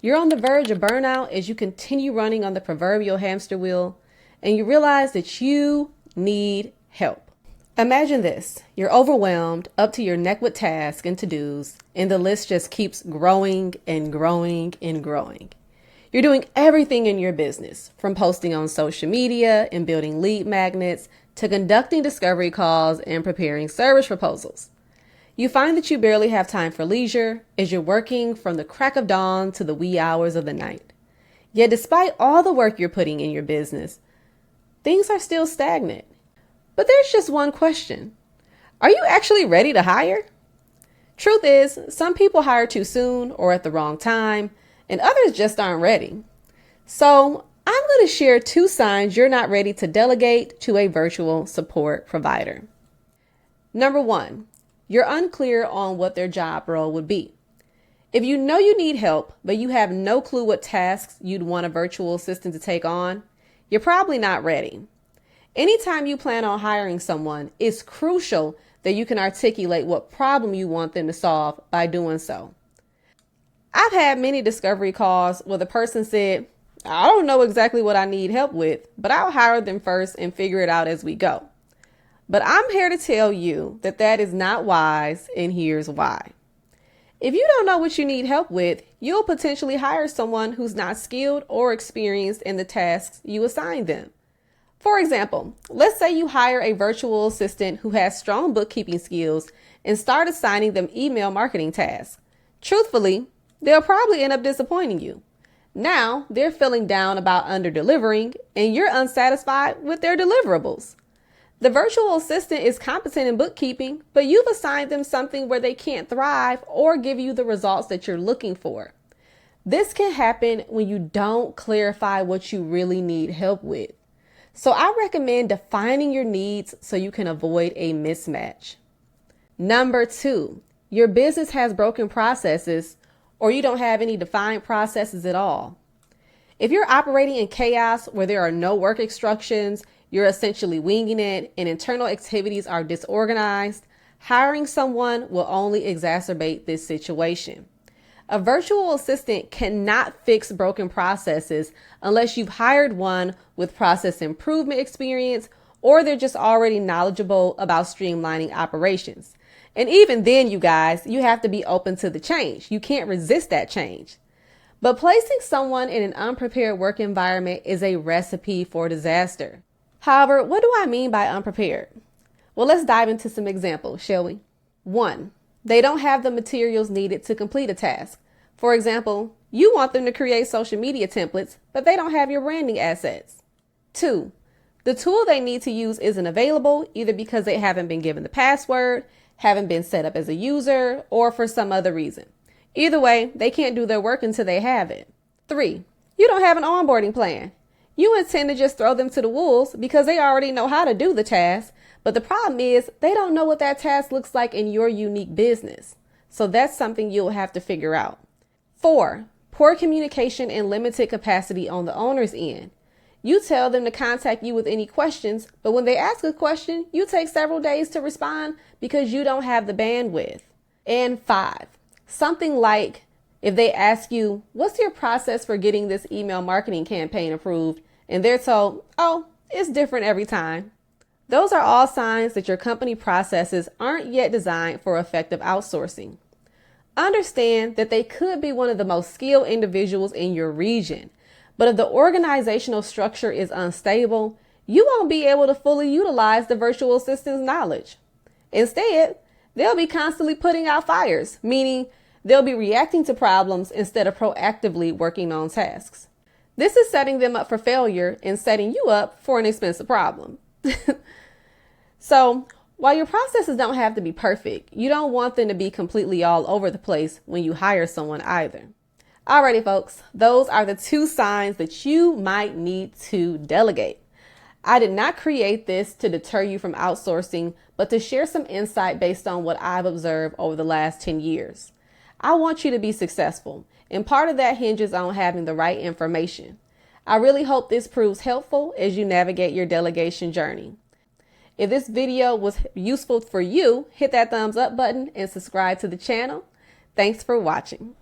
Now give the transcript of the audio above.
You're on the verge of burnout as you continue running on the proverbial hamster wheel, and you realize that you need help. Imagine this. You're overwhelmed, up to your neck with tasks and to-dos, and the list just keeps growing and growing and growing. You're doing everything in your business, from posting on social media and building lead magnets to conducting discovery calls and preparing service proposals. You find that you barely have time for leisure as you're working from the crack of dawn to the wee hours of the night. Yet despite all the work you're putting in your business, things are still stagnant. But there's just one question. Are you actually ready to hire? Truth is, some people hire too soon or at the wrong time, and others just aren't ready. So I'm going to share 2 signs you're not ready to delegate to a virtual support provider. Number 1, you're unclear on what their job role would be. If you know you need help, but you have no clue what tasks you'd want a virtual assistant to take on, you're probably not ready. Anytime you plan on hiring someone, it's crucial that you can articulate what problem you want them to solve by doing so. I've had many discovery calls where the person said, I don't know exactly what I need help with, but I'll hire them first and figure it out as we go. But I'm here to tell you that that is not wise, and here's why. If you don't know what you need help with, you'll potentially hire someone who's not skilled or experienced in the tasks you assign them. For example, let's say you hire a virtual assistant who has strong bookkeeping skills and start assigning them email marketing tasks. Truthfully, they'll probably end up disappointing you. Now they're feeling down about under-delivering, and you're unsatisfied with their deliverables. The virtual assistant is competent in bookkeeping, but you've assigned them something where they can't thrive or give you the results that you're looking for. This can happen when you don't clarify what you really need help with. So I recommend defining your needs so you can avoid a mismatch. Number 2, your business has broken processes, or you don't have any defined processes at all. If you're operating in chaos where there are no work instructions, you're essentially winging it, and internal activities are disorganized, hiring someone will only exacerbate this situation. A virtual assistant cannot fix broken processes unless you've hired one with process improvement experience, or they're just already knowledgeable about streamlining operations. And even then, you guys, you have to be open to the change. You can't resist that change. But placing someone in an unprepared work environment is a recipe for disaster. However, what do I mean by unprepared? Well, let's dive into some examples, shall we? 1, they don't have the materials needed to complete a task. For example, you want them to create social media templates, but they don't have your branding assets. 2, the tool they need to use isn't available, either because they haven't been given the password, haven't been set up as a user, or for some other reason. Either way, they can't do their work until they have it. 3, you don't have an onboarding plan. You intend to just throw them to the wolves because they already know how to do the task, but the problem is they don't know what that task looks like in your unique business. So that's something you'll have to figure out. 4, poor communication and limited capacity on the owner's end. You tell them to contact you with any questions, but when they ask a question, you take several days to respond because you don't have the bandwidth. And 5, something like, if they ask you, what's your process for getting this email marketing campaign approved? And they're told, oh, it's different every time. Those are all signs that your company processes aren't yet designed for effective outsourcing. Understand that they could be one of the most skilled individuals in your region, but if the organizational structure is unstable, you won't be able to fully utilize the virtual assistant's knowledge. Instead, they'll be constantly putting out fires, meaning they'll be reacting to problems instead of proactively working on tasks. This is setting them up for failure and setting you up for an expensive problem. So, while your processes don't have to be perfect, you don't want them to be completely all over the place when you hire someone either. Alrighty, folks, those are the 2 signs that you might need to delegate. I did not create this to deter you from outsourcing, but to share some insight based on what I've observed over the last 10 years. I want you to be successful, and part of that hinges on having the right information. I really hope this proves helpful as you navigate your delegation journey. If this video was useful for you, hit that thumbs up button and subscribe to the channel. Thanks for watching.